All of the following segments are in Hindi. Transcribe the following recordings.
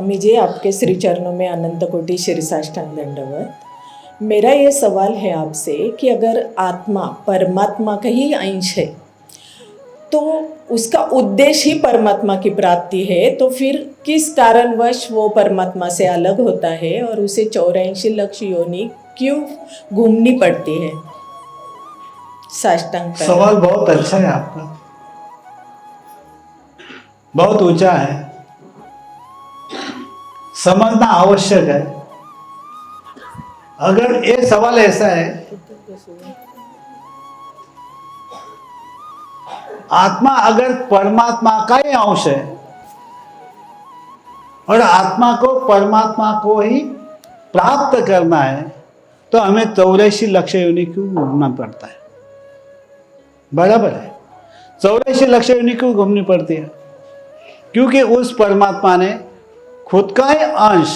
स्वामी जी, आपके श्री चरणों में अनंत कोटि शीर्षाष्टांग दंडवत। मेरा ये सवाल है आपसे कि अगर आत्मा परमात्मा का ही अंश है तो उसका उद्देश्य ही परमात्मा की प्राप्ति है, तो फिर किस कारणवश वो परमात्मा से अलग होता है और उसे 84 लाख योनि क्यों घूमनी पड़ती है? साष्टांग सवाल बहुत अच्छा है आपका, बहुत ऊंचा है, समझना आवश्यक है। अगर ये सवाल ऐसा है, आत्मा अगर परमात्मा का ही अंश है और आत्मा को परमात्मा को ही प्राप्त करना है, तो हमें 84 लाख योनि क्यों घूमना पड़ता है? बराबर है, 84 लाख योनि क्यों घूमनी पड़ती है? क्योंकि उस परमात्मा ने खुद का ही अंश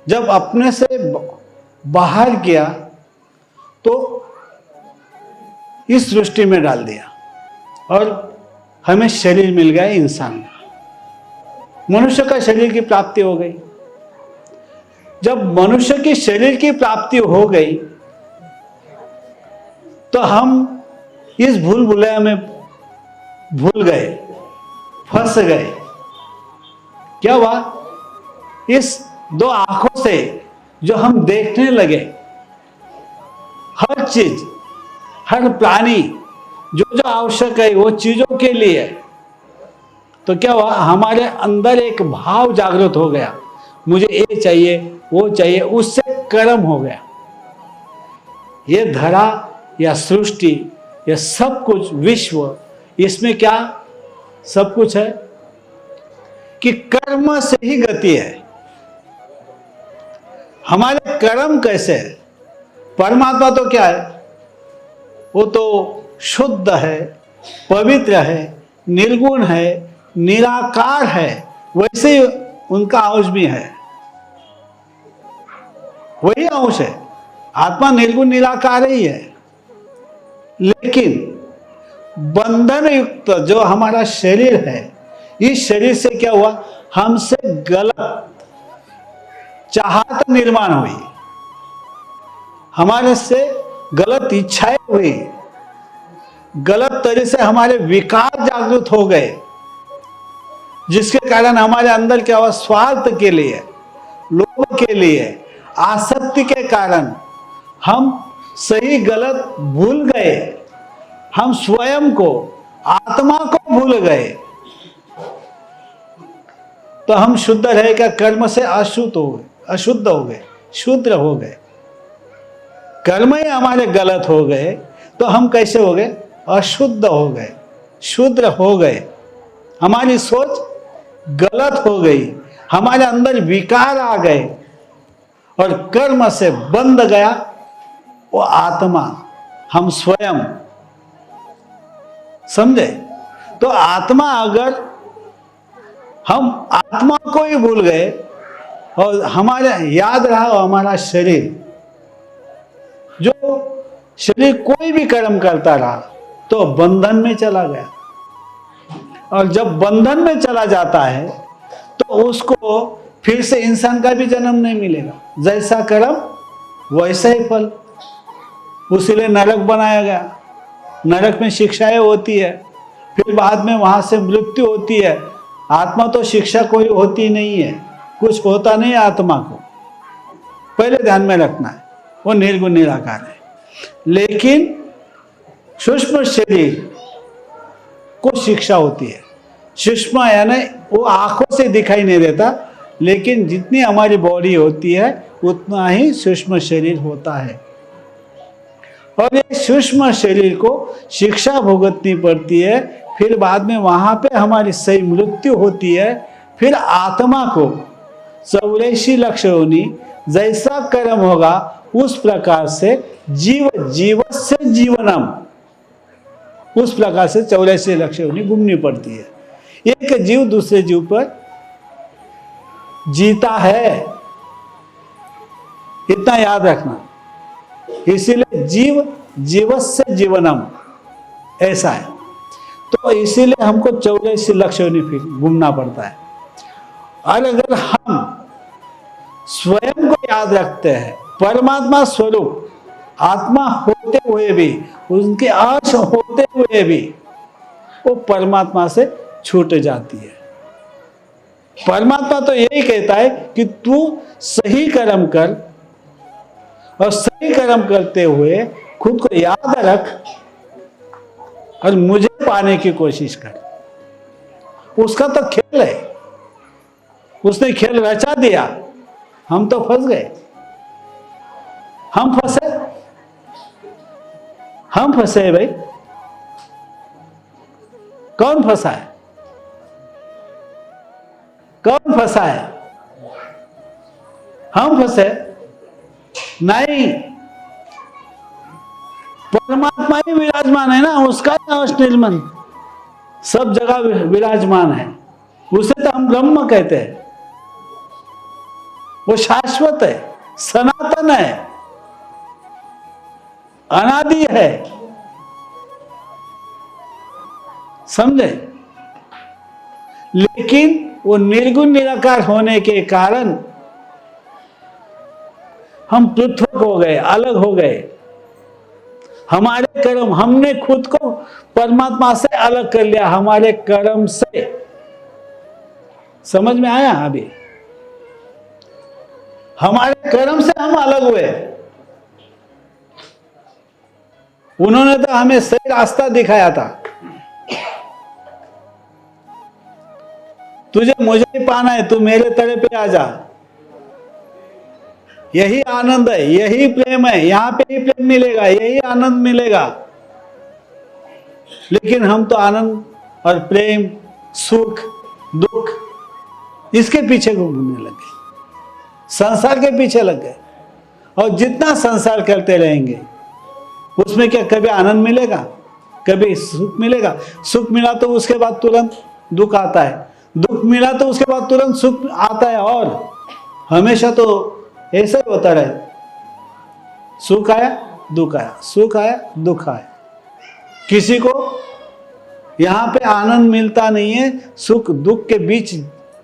जब अपने से बाहर किया तो इस सृष्टि में डाल दिया और हमें शरीर मिल गया इंसान का। मनुष्य का शरीर की प्राप्ति हो गई। जब मनुष्य की शरीर की प्राप्ति हो गई तो हम इस भूल भुलैया में भूल गए, फंस गए। क्या हुआ? इस दो आंखों से जो हम देखने लगे, हर चीज, हर प्राणी जो जो आवश्यक है वो चीजों के लिए, तो क्या हुआ? हमारे अंदर एक भाव जागृत हो गया, मुझे ये चाहिए, वो चाहिए, उससे कर्म हो गया। ये धरा या सृष्टि, ये सब कुछ विश्व, इसमें क्या सब कुछ है कि कर्म से ही गति है। हमारे कर्म कैसे है? परमात्मा तो क्या है? वो तो शुद्ध है, पवित्र है, निर्गुण है, निराकार है। वैसे ही उनका अंश भी है, वही अंश है। आत्मा निर्गुण निराकार ही है, लेकिन बंधन युक्त जो हमारा शरीर है, इस शरीर से क्या हुआ? हमसे गलत चाहत निर्माण हुई, हमारे से गलत इच्छाएं हुई, गलत तरह से हमारे विकार जागृत हो गए, जिसके कारण हमारे अंदर क्या हुआ? स्वार्थ के लिए, लोभ के लिए, आसक्ति के कारण हम सही गलत भूल गए। हम स्वयं को, आत्मा को भूल गए। तो हम शुद्ध रहे क्या? कर्म से अशुद्ध हो गए, अशुद्ध हो गए, शूद्र हो गए। कर्म ही हमारे गलत हो गए तो हम कैसे हो गए? अशुद्ध हो गए, शूद्र हो गए। हमारी सोच गलत हो गई, हमारे अंदर विकार आ गए और कर्म से बंध गया वो आत्मा, हम स्वयं। समझे? तो आत्मा, अगर हम आत्मा को ही भूल गए और हमारे याद रहा हमारा शरीर, जो शरीर कोई भी कर्म करता रहा तो बंधन में चला गया। और जब बंधन में चला जाता है तो उसको फिर से इंसान का भी जन्म नहीं मिलेगा। जैसा कर्म वैसा ही फल, उसीलिए नरक बनाया गया। नरक में शिक्षाएं होती है, फिर बाद में वहां से मृत्यु होती है। आत्मा तो शिक्षा कोई होती नहीं है, कुछ होता नहीं है आत्मा को, पहले ध्यान में रखना है। वो निर्गुण निराकार है। लेकिन सूक्ष्म शरीर को शिक्षा होती है। सूक्ष्म यानी वो आंखों से दिखाई नहीं देता, लेकिन जितनी हमारी बॉडी होती है उतना ही सूक्ष्म शरीर होता है। और ये सूक्ष्म शरीर को शिक्षा भुगतनी पड़ती है, फिर बाद में वहां पे हमारी सही मृत्यु होती है। फिर आत्मा को 84 लाख योनि जैसा कर्म होगा उस प्रकार से जीवस्य जीवनम, उस प्रकार से 84 लाख योनि घूमनी पड़ती है। एक जीव दूसरे जीव पर जीता है, इतना याद रखना। इसीलिए जीवस्य जीवनम ऐसा है। तो इसीलिए हमको 84 लाख योनि फिर घूमना पड़ता है। और अगर हम स्वयं को याद रखते हैं, परमात्मा स्वरूप आत्मा होते हुए भी, उनके अंश होते हुए भी वो परमात्मा से छूट जाती है। परमात्मा तो यही कहता है कि तू सही कर्म कर, और सही कर्म करते हुए खुद को याद रख और मुझे पाने की कोशिश कर। उसका तो खेल है, उसने खेल रचा दिया, हम तो फंस गए। हम फंसे भाई। कौन फंसा है? कौन फंसा है? हम फंसे नहीं, परमात्मा ही विराजमान है ना, उसका अंश निर्मल सब जगह विराजमान है। उसे तो हम ब्रह्म कहते हैं। वो शाश्वत है, सनातन है, अनादि है। समझे? लेकिन वो निर्गुण निराकार होने के कारण हम पृथक हो गए, अलग हो गए। हमारे कर्म, हमने खुद को परमात्मा से अलग कर लिया हमारे कर्म से। समझ में आया? अभी हमारे कर्म से हम अलग हुए। उन्होंने तो हमें सही रास्ता दिखाया था। तुझे मुझे पाना है, तू मेरे तरह पे आ जा। यही आनंद है, यही प्रेम है, यहां पे ही प्रेम मिलेगा, यही आनंद मिलेगा। लेकिन हम तो आनंद और प्रेम, सुख, दुख इसके पीछे घूमने लगे, संसार के पीछे लग गए। और जितना संसार करते रहेंगे उसमें क्या कभी आनंद मिलेगा? कभी सुख मिलेगा? सुख मिला तो उसके बाद तुरंत दुख आता है, दुख मिला तो उसके बाद तुरंत सुख आता है। और हमेशा तो ऐसा ही होता रहे, सुख आया दुख आया, सुख आया दुख आया। किसी को यहां पे आनंद मिलता नहीं है, सुख दुख के बीच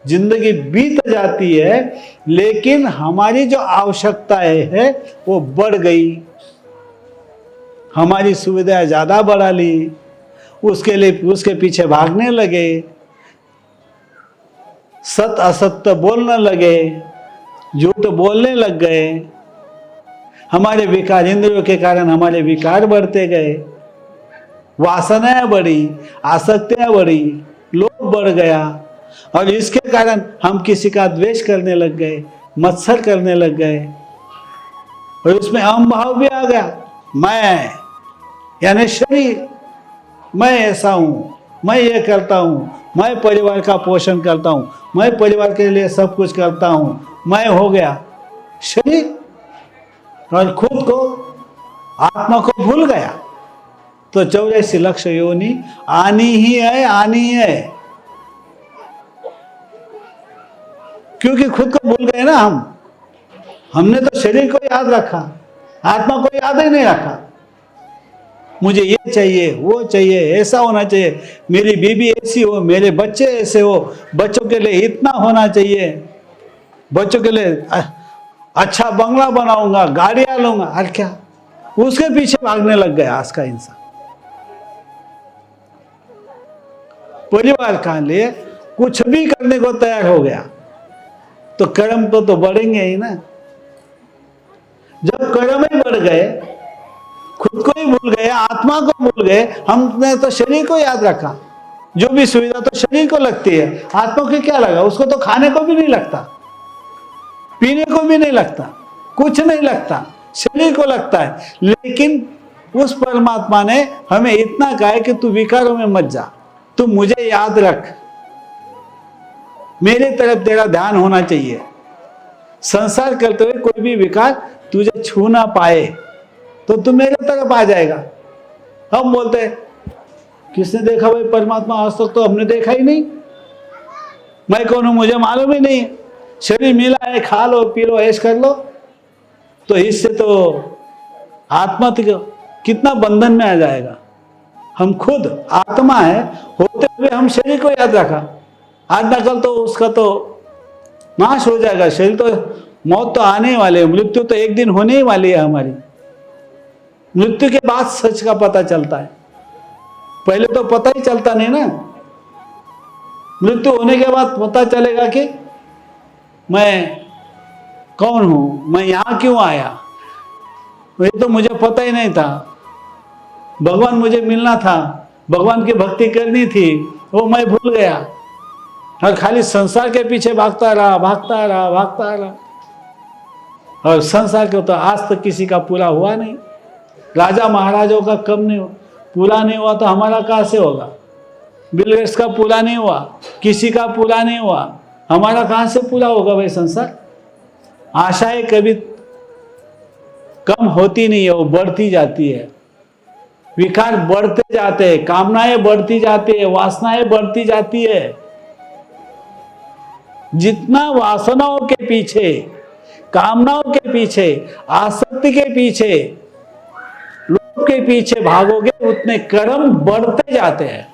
जिंदगी बीत जाती है। लेकिन हमारी जो आवश्यकताएं है वो बढ़ गई, हमारी सुविधाएं ज्यादा बढ़ा ली, उसके लिए उसके पीछे भागने लगे, सत असत्य बोलने लगे, झूठ बोलने लग गए। हमारे विकार, इंद्रियों के कारण हमारे विकार बढ़ते गए, वासनाएं बढ़ी, आसक्तियां बढ़ी, लोभ बढ़ गया। और इसके कारण हम किसी का द्वेष करने लग गए, मत्सर करने लग गए। और उसमें अहम भाव भी आ गया, मैं यानी शरीर, मैं ऐसा हूं, मैं ये करता हूं, मैं परिवार का पोषण करता हूं, मैं परिवार के लिए सब कुछ करता हूं, मैं हो गया शरीर और खुद को, आत्मा को भूल गया। तो 84 लक्ष योनि आनी ही है, आनी है। क्योंकि खुद को भूल गए ना हमने तो शरीर को याद रखा, आत्मा को याद ही नहीं रखा। मुझे ये चाहिए, वो चाहिए, ऐसा होना चाहिए, मेरी बीवी ऐसी हो, मेरे बच्चे ऐसे हो, बच्चों के लिए इतना होना चाहिए, बच्चों के लिए अच्छा बंगला बनाऊंगा, गाड़ियां लूंगा। और क्या उसके पीछे भागने लग गया आज का इंसान। परिवार का लिए कुछ भी करने को तैयार हो गया। तो कर्म तो बढ़ेंगे ही ना। जब कर्म ही बढ़ गए, खुद को ही भूल गए, आत्मा को भूल गए, हमने तो शरीर को याद रखा। जो भी सुविधा तो शरीर को लगती है, आत्मा को क्या लगा? उसको तो खाने को भी नहीं लगता, पीने को भी नहीं लगता, कुछ नहीं लगता, शरीर को लगता है। लेकिन उस परमात्मा ने हमें इतना कहा है कि तू विकारों में मत जा, तू मुझे याद रख, मेरे तरफ तेरा ध्यान होना चाहिए। संसार करते हुए कोई भी विकार तुझे छू ना पाए तो तू मेरे तरफ आ जाएगा। हम बोलते हैं किसने देखा भाई परमात्मा? आज तक तो हमने देखा ही नहीं, मैं कौन हूं मुझे मालूम ही नहीं। शरीर मिला है, खा लो पी लो ऐश कर लो, तो इससे तो आत्मा तो कितना बंधन में आ जाएगा। हम खुद आत्मा है होते हुए हम शरीर को याद रखा, आज न कल तो उसका तो नाश हो जाएगा। शरीर तो, मौत तो आने ही वाली है, मृत्यु तो एक दिन होने ही वाली है हमारी। मृत्यु के बाद सच का पता चलता है, पहले तो पता ही चलता नहीं ना। मृत्यु होने के बाद पता चलेगा कि मैं कौन हूं, मैं यहां क्यों आया, ये तो मुझे पता ही नहीं था। भगवान मुझे मिलना था, भगवान की भक्ति करनी थी, वो मैं भूल गया और खाली संसार के पीछे भागता रहा। और संसार के तो आज तक किसी का पूरा हुआ नहीं। राजा महाराजों का कम नहीं पूरा नहीं हुआ तो हमारा कहाँ से होगा। बिल गेट्स का पूरा नहीं हुआ, किसी का पूरा नहीं हुआ, हमारा कहाँ से पूरा होगा भाई संसार। आशाएं कभी कम होती नहीं है, वो बढ़ती जाती है। विकार बढ़ते जाते हैं, कामनाएं बढ़ती जाती है, वासनाएं बढ़ती जाती है। जितना वासनाओं के पीछे, कामनाओं के पीछे, आसक्ति के पीछे, लोभ के पीछे भागोगे उतने कर्म बढ़ते जाते हैं।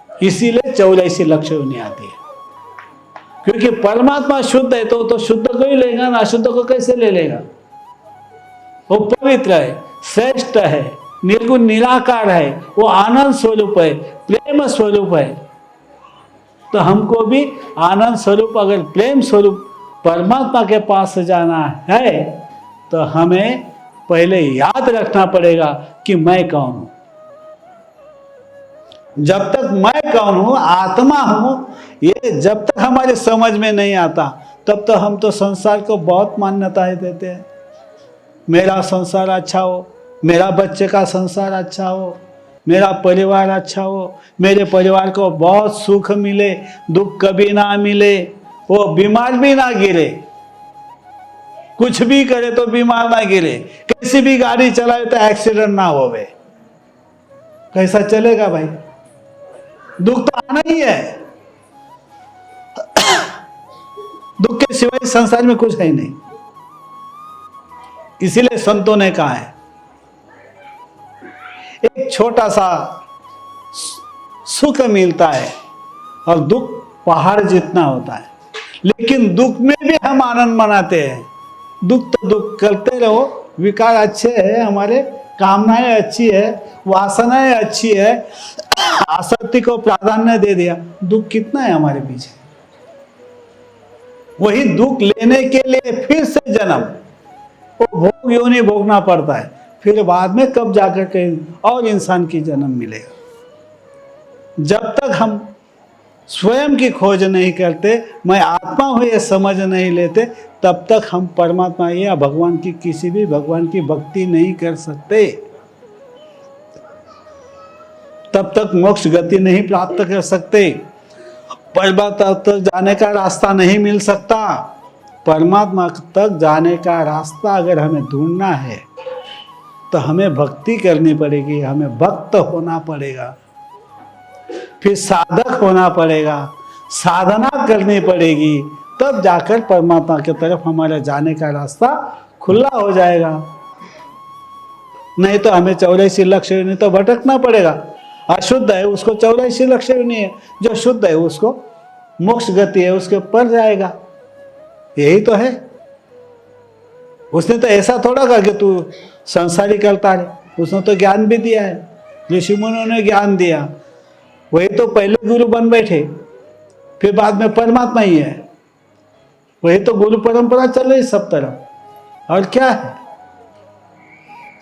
इसीलिए 84 लक्ष्य नहीं आती है, क्योंकि परमात्मा शुद्ध है तो शुद्ध को ही लेगा ना, अशुद्ध को कैसे ले लेगा। वो पवित्र है, श्रेष्ठ है, निर्गुण निराकार है, वो आनंद स्वरूप है, प्रेम स्वरूप है। तो हमको भी आनंद स्वरूप, अगर प्रेम स्वरूप परमात्मा के पास जाना है तो हमें पहले याद रखना पड़ेगा कि मैं कौन हूं। जब तक मैं कौन हूं, आत्मा हूं, ये जब तक हमारे समझ में नहीं आता तब तो हम तो संसार को बहुत मान्यताएं देते हैं। मेरा संसार अच्छा हो, मेरा बच्चे का संसार अच्छा हो, मेरा परिवार अच्छा हो, मेरे परिवार को बहुत सुख मिले, दुख कभी ना मिले, वो बीमार भी ना गिरे, कुछ भी करे तो बीमार ना गिरे, कैसी भी गाड़ी चलाए तो एक्सीडेंट ना होवे। कैसा चलेगा भाई। दुख तो आना ही है, दुख के सिवाय संसार में कुछ है ही नहीं। इसीलिए संतों ने कहा है, एक छोटा सा सुख मिलता है और दुख पहाड़ जितना होता है, लेकिन दुख में भी हम आनंद मनाते हैं। दुख तो दुख करते रहो, विकार अच्छे है हमारे, कामनाएं अच्छी है, वासनाएं अच्छी है, आसक्ति को प्राधान्य दे दिया, दुख कितना है हमारे पीछे। वही दुख लेने के लिए फिर से जन्म, वो भोग योनि भोगना पड़ता है, फिर बाद में कब जाकर कहीं और इंसान की जन्म मिलेगा। जब तक हम स्वयं की खोज नहीं करते, मैं आत्मा हूं ये समझ नहीं लेते, तब तक हम परमात्मा या भगवान की किसी भी भगवान की भक्ति नहीं कर सकते। तब तक मोक्ष गति नहीं प्राप्त कर सकते, परमात्मा तक जाने का रास्ता नहीं मिल सकता। परमात्मा तक जाने का रास्ता अगर हमें ढूंढना है तो हमें भक्ति करनी पड़ेगी, हमें भक्त होना पड़ेगा, फिर साधक होना पड़ेगा, साधना करनी पड़ेगी, तब जाकर परमात्मा की तरफ हमारा जाने का रास्ता खुला हो जाएगा। नहीं तो हमें 84 लक्ष्य नहीं तो भटकना पड़ेगा। अशुद्ध है उसको 84 लक्ष्य नहीं है, जो शुद्ध है उसको मोक्ष गति है, उसके ऊपर जाएगा। यही तो है। उसने तो ऐसा थोड़ा कहा कि तू संसारी करता है, उसने तो ज्ञान भी दिया है, ऋषि मुनियों ने ज्ञान दिया, वही तो पहले गुरु बन बैठे, फिर बाद में परमात्मा ही है। वही तो गुरु परंपरा चल रही सब तरफ। और क्या है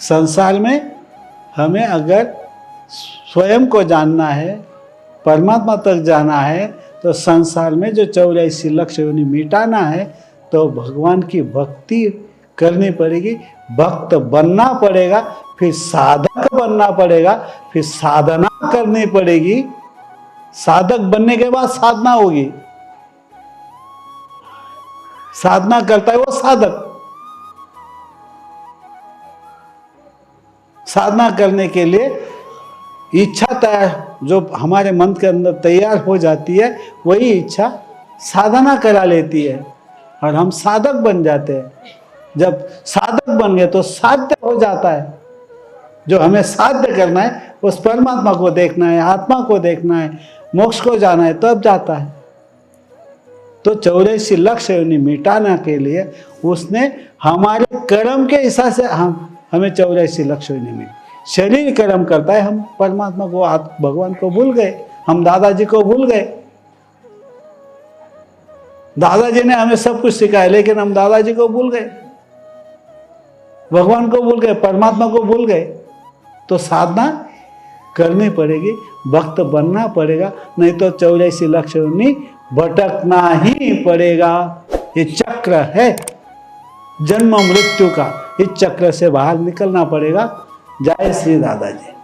संसार में, हमें अगर स्वयं को जानना है, परमात्मा तक जाना है, तो संसार में जो 84 लक्ष्य उन्हें मिटाना है, तो भगवान की भक्ति करनी पड़ेगी, भक्त बनना पड़ेगा, फिर साधक बनना पड़ेगा, फिर साधना करनी पड़ेगी। साधक बनने के बाद साधना होगी। साधना करता है वो साधक। साधना करने के लिए इच्छा तैयार, जो हमारे मन के अंदर तैयार हो जाती है, वही इच्छा साधना करा लेती है और हम साधक बन जाते हैं। जब साधक बन गए तो साध्य हो जाता है। जो हमें साध्य करना है उस परमात्मा को देखना है, आत्मा को देखना है, मोक्ष को जाना है, तब जाता है। तो 84 लक्ष योनि मिटाने के लिए उसने हमारे कर्म के हिसाब से हमें 84 लक्ष योनि मिली। शरीर कर्म करता है, हम परमात्मा को भगवान को भूल गए, हम दादाजी को भूल गए। दादाजी ने हमें सब कुछ सिखाया, लेकिन हम दादाजी को भूल गए, भगवान को भूल गए, परमात्मा को भूल गए। तो साधना करनी पड़ेगी, भक्त बनना पड़ेगा, नहीं तो 84 लक्ष योनि भटकना ही पड़ेगा। ये चक्र है जन्म मृत्यु का, इस चक्र से बाहर निकलना पड़ेगा। जय श्री दादाजी।